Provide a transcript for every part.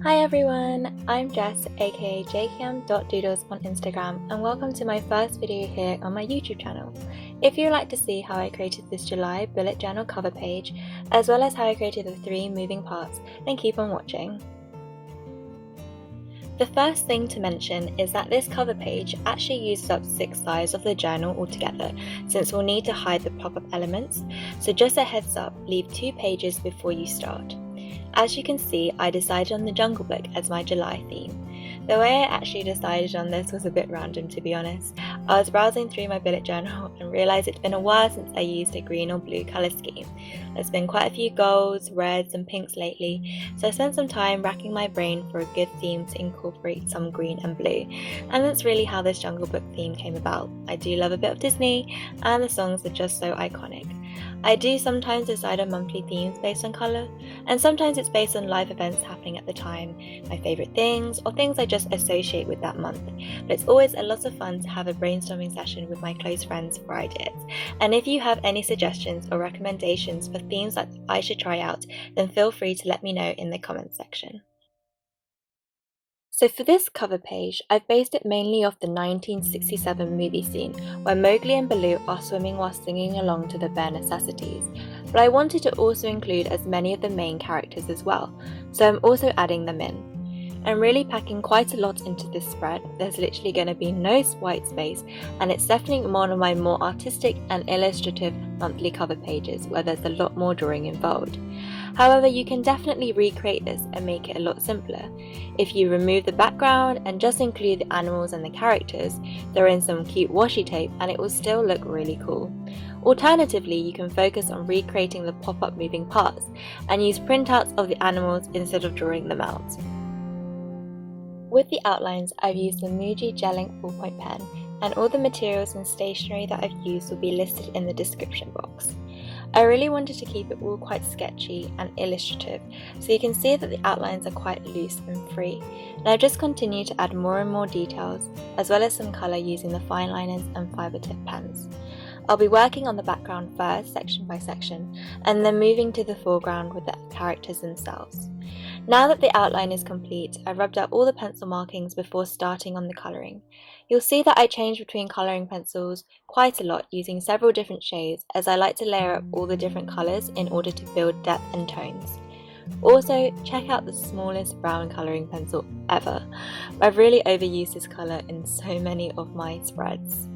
Hi everyone, I'm Jess aka jkm.doodles on Instagram and welcome to my first video here on my YouTube channel. If you'd like to see how I created this July bullet journal cover page, as well as how I created the 3 moving parts, then keep on watching. The first thing to mention is that this cover page actually uses up 6 sides of the journal altogether, since we'll need to hide the pop-up elements, so just a heads up, leave 2 pages before you start. As you can see, I decided on the Jungle Book as my July theme. The way I actually decided on this was a bit random, to be honest. I was browsing through my bullet journal and realised it's been a while since I used a green or blue colour scheme. There's been quite a few golds, reds and pinks lately, so I spent some time racking my brain for a good theme to incorporate some green and blue, and that's really how this Jungle Book theme came about. I do love a bit of Disney, and the songs are just so iconic. I do sometimes decide on monthly themes based on colour, and sometimes it's based on live events happening at the time, my favourite things, or things I just associate with that month. But it's always a lot of fun to have a brainstorming session with my close friends for ideas. And if you have any suggestions or recommendations for themes that I should try out, then feel free to let me know in the comments section. So for this cover page, I've based it mainly off the 1967 movie scene where Mowgli and Baloo are swimming while singing along to the bare necessities, but I wanted to also include as many of the main characters as well, so I'm also adding them in. I'm really packing quite a lot into this spread. There's literally going to be no white space, and it's definitely one of my more artistic and illustrative monthly cover pages where there's a lot more drawing involved. However, you can definitely recreate this and make it a lot simpler. If you remove the background and just include the animals and the characters, throw in some cute washi tape, and it will still look really cool. Alternatively, you can focus on recreating the pop-up moving parts and use printouts of the animals instead of drawing them out. With the outlines, I've used the Muji gel ink ballpoint pen, and all the materials and stationery that I've used will be listed in the description box. I really wanted to keep it all quite sketchy and illustrative, so you can see that the outlines are quite loose and free, and I've just continued to add more and more details, as well as some colour using the Fineliners and Fibre tip pens. I'll be working on the background first, section by section, and then moving to the foreground with the characters themselves. Now that the outline is complete, I've rubbed out all the pencil markings before starting on the colouring. You'll see that I change between colouring pencils quite a lot, using several different shades, as I like to layer up all the different colours in order to build depth and tones. Also, check out the smallest brown colouring pencil ever. I've really overused this colour in so many of my spreads.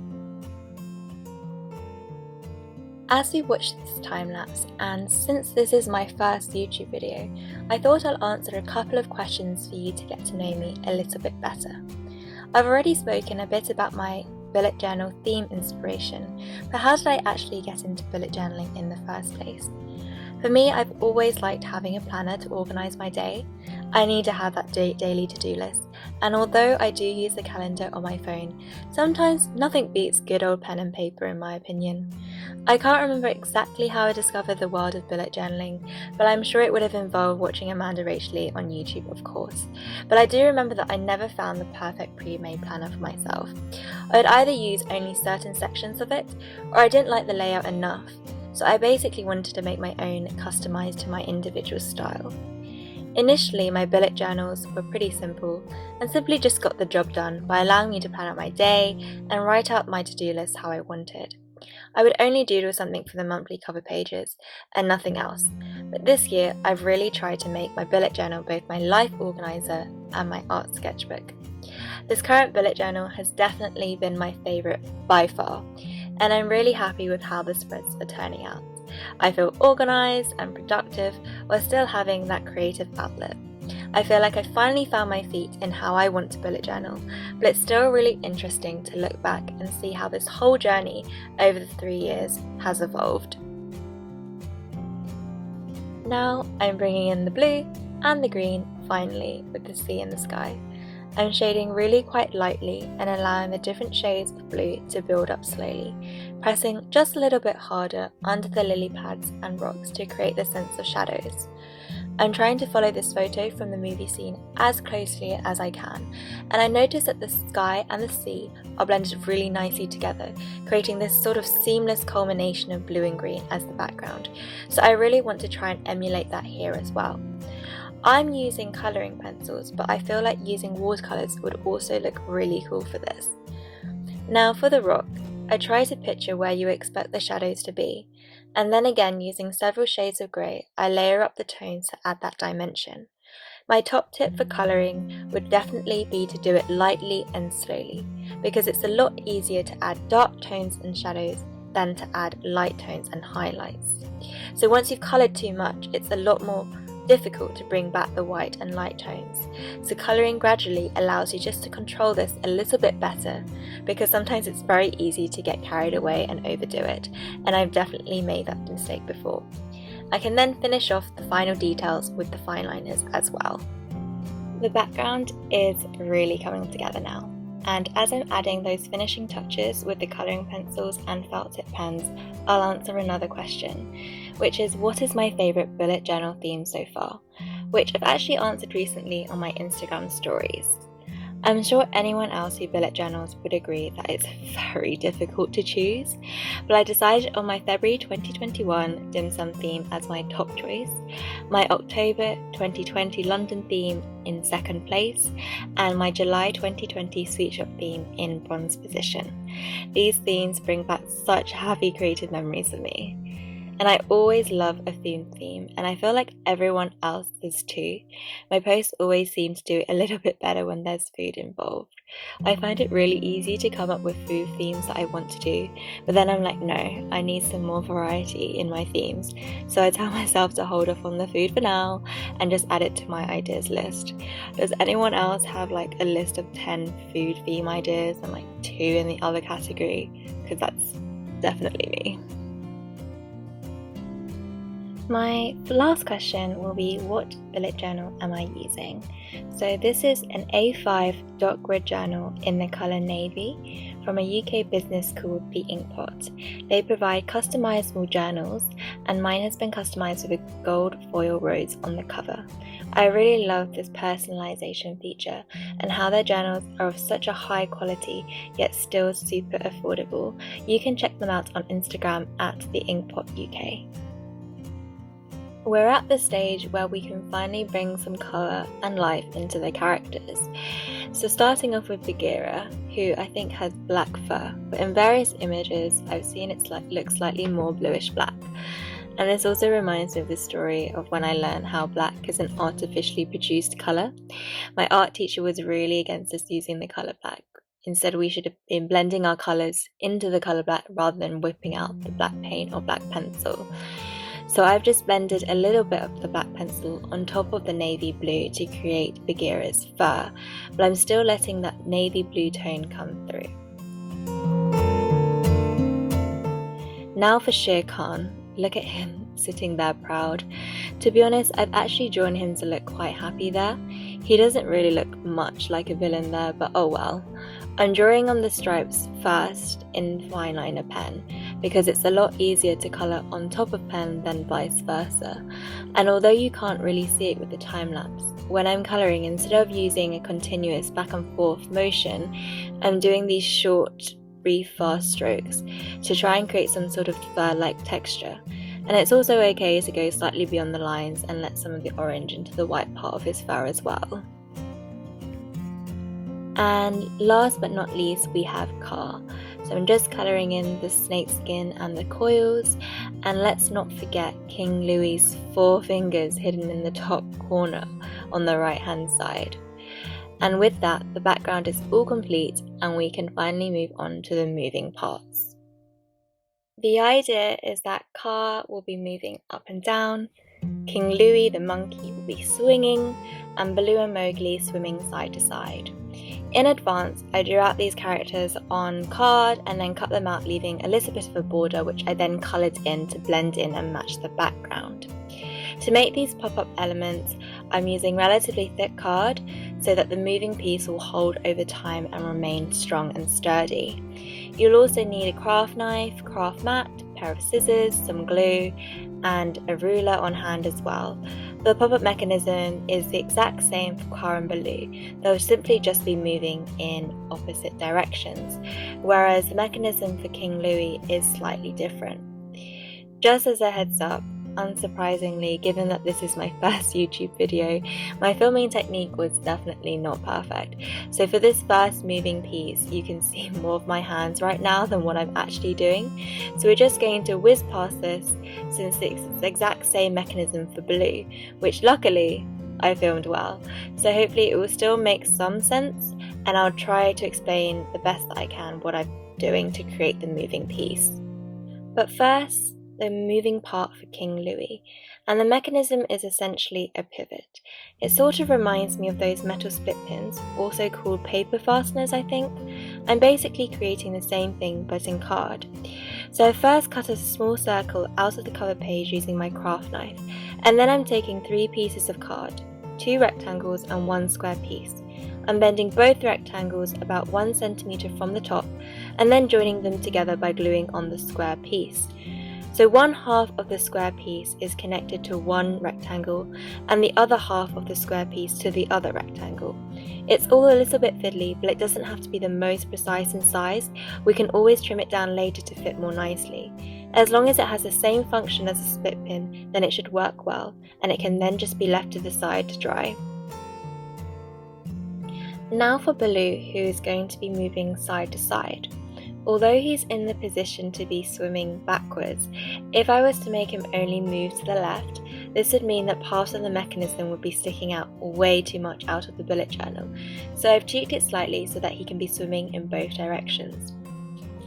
As we watch this time lapse, and since this is my first YouTube video, I thought I'll answer a couple of questions for you to get to know me a little bit better. I've already spoken a bit about my bullet journal theme inspiration, but how did I actually get into bullet journaling in the first place? For me, I've always liked having a planner to organise my day. I need to have that daily to-do list, and although I do use the calendar on my phone, sometimes nothing beats good old pen and paper in my opinion. I can't remember exactly how I discovered the world of bullet journaling, but I'm sure it would have involved watching Amanda Rachley on YouTube, of course. But I do remember that I never found the perfect pre-made planner for myself. I would either use only certain sections of it, or I didn't like the layout enough. So I basically wanted to make my own, customised to my individual style. Initially, my bullet journals were pretty simple and simply just got the job done by allowing me to plan out my day and write out my to-do list how I wanted. I would only doodle something for the monthly cover pages and nothing else, but this year I've really tried to make my bullet journal both my life organiser and my art sketchbook. This current bullet journal has definitely been my favourite by far, and I'm really happy with how the spreads are turning out. I feel organised and productive while still having that creative outlet. I feel like I finally found my feet in how I want to bullet journal, but it's still really interesting to look back and see how this whole journey over the 3 years has evolved. Now I'm bringing in the blue and the green finally with the sea and the sky. I'm shading really quite lightly and allowing the different shades of blue to build up slowly, pressing just a little bit harder under the lily pads and rocks to create the sense of shadows. I'm trying to follow this photo from the movie scene as closely as I can, and I noticed that the sky and the sea are blended really nicely together, creating this sort of seamless culmination of blue and green as the background, so I really want to try and emulate that here as well. I'm using colouring pencils, but I feel like using watercolours would also look really cool for this. Now for the rock, I try to picture where you expect the shadows to be, and then again using several shades of grey, I layer up the tones to add that dimension. My top tip for colouring would definitely be to do it lightly and slowly, because it's a lot easier to add dark tones and shadows than to add light tones and highlights. So once you've coloured too much, it's a lot more difficult to bring back the white and light tones. So colouring gradually allows you just to control this a little bit better, because sometimes it's very easy to get carried away and overdo it, and I've definitely made that mistake before. I can then finish off the final details with the Fineliners as well. The background is really coming together now, and as I'm adding those finishing touches with the colouring pencils and felt tip pens, I'll answer another question, which is what is my favourite bullet journal theme so far, which I've actually answered recently on my Instagram stories. I'm sure anyone else who bullet journals would agree that it's very difficult to choose, but I decided on my February 2021 dim sum theme as my top choice, my October 2020 London theme in second place, and my July 2020 sweet shop theme in bronze position. These themes bring back such happy creative memories for me. And I always love a food theme, and I feel like everyone else does too. My posts always seem to do a little bit better when there's food involved. I find it really easy to come up with food themes that I want to do, but then I'm like, no, I need some more variety in my themes. So I tell myself to hold off on the food for now and just add it to my ideas list. Does anyone else have like a list of 10 food theme ideas and like 2 in the other category? Because that's definitely me. My last question will be, what bullet journal am I using? So this is an A5 dot grid journal in the colour navy from a UK business called the InkPot. They provide customizable journals, and mine has been customized with a gold foil rose on the cover. I really love this personalization feature and how their journals are of such a high quality yet still super affordable. You can check them out on Instagram at the InkPot UK. We're at the stage where we can finally bring some colour and life into the characters. So starting off with Bagheera, who I think has black fur, but in various images I've seen it looks slightly more bluish black. And this also reminds me of the story of when I learned how black is an artificially produced colour. My art teacher was really against us using the colour black. Instead, we should have been blending our colours into the colour black rather than whipping out the black paint or black pencil. So I've just blended a little bit of the black pencil on top of the navy blue to create Bagheera's fur, but I'm still letting that navy blue tone come through. Now for Shere Khan, look at him sitting there proud. To be honest, I've actually drawn him to look quite happy there. He doesn't really look much like a villain there, but oh well. I'm drawing on the stripes first in Fineliner pen because it's a lot easier to colour on top of pen than vice versa. And although you can't really see it with the time lapse, when I'm colouring, instead of using a continuous back and forth motion, I'm doing these short, brief, fast strokes to try and create some sort of fur-like texture. And it's also okay to go slightly beyond the lines and let some of the orange into the white part of his fur as well. And last but not least, we have Car. So I'm just colouring in the snake skin and the coils, and let's not forget King Louis's 4 fingers hidden in the top corner on the right hand side. And with that, the background is all complete and we can finally move on to the moving parts. The idea is that Car will be moving up and down, King Louis the monkey will be swinging, and Baloo and Mowgli swimming side to side. In advance, I drew out these characters on card and then cut them out, leaving a little bit of a border which I then coloured in to blend in and match the background. To make these pop-up elements, I'm using relatively thick card so that the moving piece will hold over time and remain strong and sturdy. You'll also need a craft knife, craft mat, a pair of scissors, some glue, and a ruler on hand as well. The pop-up mechanism is the exact same for Car and Baloo. They'll simply just be moving in opposite directions, whereas the mechanism for King Louis is slightly different. Just as a heads up, unsurprisingly, given that this is my first YouTube video, my filming technique was definitely not perfect. So for this first moving piece, you can see more of my hands right now than what I'm actually doing. So we're just going to whiz past this, since it's the exact same mechanism for blue, which luckily I filmed well. So hopefully it will still make some sense, and I'll try to explain the best that I can what I'm doing to create the moving piece. But first, the moving part for King Louis, and the mechanism is essentially a pivot. It sort of reminds me of those metal split pins, also called paper fasteners, I think. I'm basically creating the same thing but in card. So I first cut a small circle out of the cover page using my craft knife, and then I'm taking 3 pieces of card, 2 rectangles and 1 square piece. I'm bending both rectangles about 1 centimeter from the top and then joining them together by gluing on the square piece. So one half of the square piece is connected to one rectangle and the other half of the square piece to the other rectangle. It's all a little bit fiddly, but it doesn't have to be the most precise in size. We can always trim it down later to fit more nicely. As long as it has the same function as a split pin, then it should work well, and it can then just be left to the side to dry. Now for Baloo, who is going to be moving side to side. Although he's in the position to be swimming backwards, if I was to make him only move to the left, this would mean that part of the mechanism would be sticking out way too much out of the bullet journal. So I've tweaked it slightly so that he can be swimming in both directions.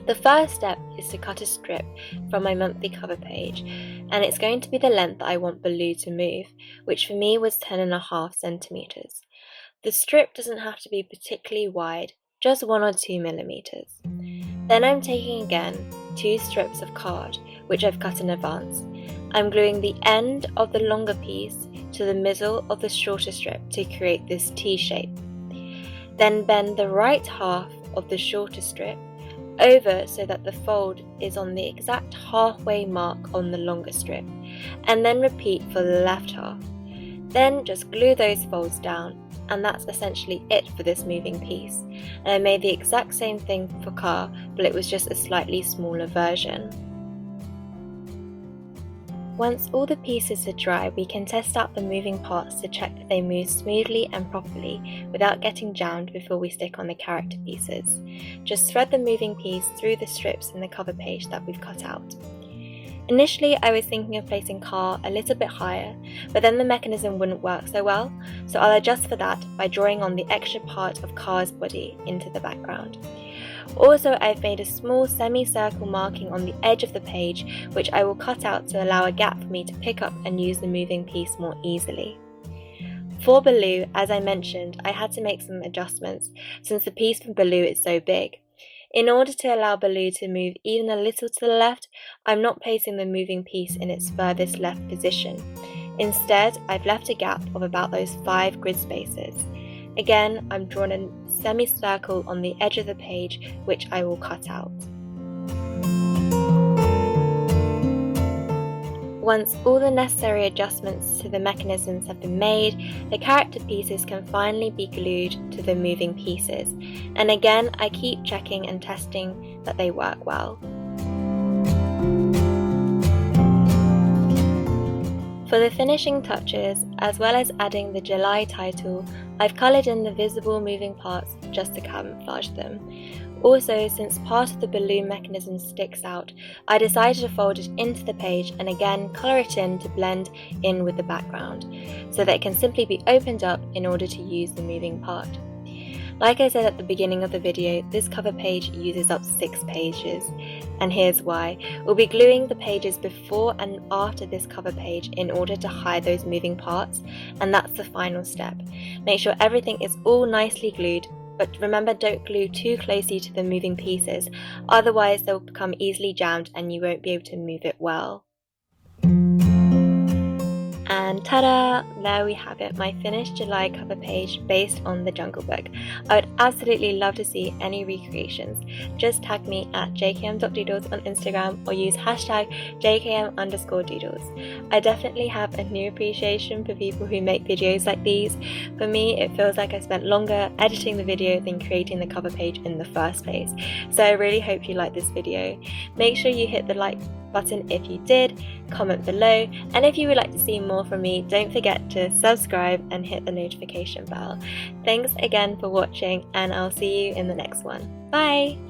The first step is to cut a strip from my monthly cover page, and it's going to be the length that I want Baloo to move, which for me was 10.5 centimeters. The strip doesn't have to be particularly wide, just 1 or 2 millimeters. Then I'm taking again 2 strips of card, which I've cut in advance. I'm gluing the end of the longer piece to the middle of the shorter strip to create this T shape. Then bend the right half of the shorter strip over so that the fold is on the exact halfway mark on the longer strip, and then repeat for the left half. Then just glue those folds down, and that's essentially it for this moving piece. And I made the exact same thing for Car, but it was just a slightly smaller version. Once all the pieces are dry, we can test out the moving parts to check that they move smoothly and properly without getting jammed before we stick on the character pieces. Just thread the moving piece through the strips in the cover page that we've cut out. Initially, I was thinking of placing Car a little bit higher, but then the mechanism wouldn't work so well, so I'll adjust for that by drawing on the extra part of Car's body into the background. Also, I've made a small semicircle marking on the edge of the page, which I will cut out to allow a gap for me to pick up and use the moving piece more easily. For Baloo, as I mentioned, I had to make some adjustments since the piece for Baloo is so big. In order to allow Baloo to move even a little to the left, I'm not placing the moving piece in its furthest left position. Instead, I've left a gap of about those 5 grid spaces. Again, I'm drawing a semicircle on the edge of the page, which I will cut out. Once all the necessary adjustments to the mechanisms have been made, the character pieces can finally be glued to the moving pieces. And again, I keep checking and testing that they work well. For the finishing touches, as well as adding the July title, I've coloured in the visible moving parts just to camouflage them. Also, since part of the balloon mechanism sticks out, I decided to fold it into the page and again colour it in to blend in with the background, so that it can simply be opened up in order to use the moving part. Like I said at the beginning of the video, this cover page uses up 6 pages, and here's why. We'll be gluing the pages before and after this cover page in order to hide those moving parts, and that's the final step. Make sure everything is all nicely glued, but remember, don't glue too closely to the moving pieces, otherwise they'll become easily jammed and you won't be able to move it well. And ta-da! There we have it, my finished July cover page based on the Jungle Book. I would absolutely love to see any recreations. Just tag me at jkm.doodles on Instagram or use hashtag jkm_doodles. I definitely have a new appreciation for people who make videos like these. For me, it feels like I spent longer editing the video than creating the cover page in the first place. So I really hope you like this video. Make sure you hit the like button if you did, comment below, and if you would like to see more from me, don't forget to subscribe and hit the notification bell. Thanks again for watching, and I'll see you in the next one. Bye!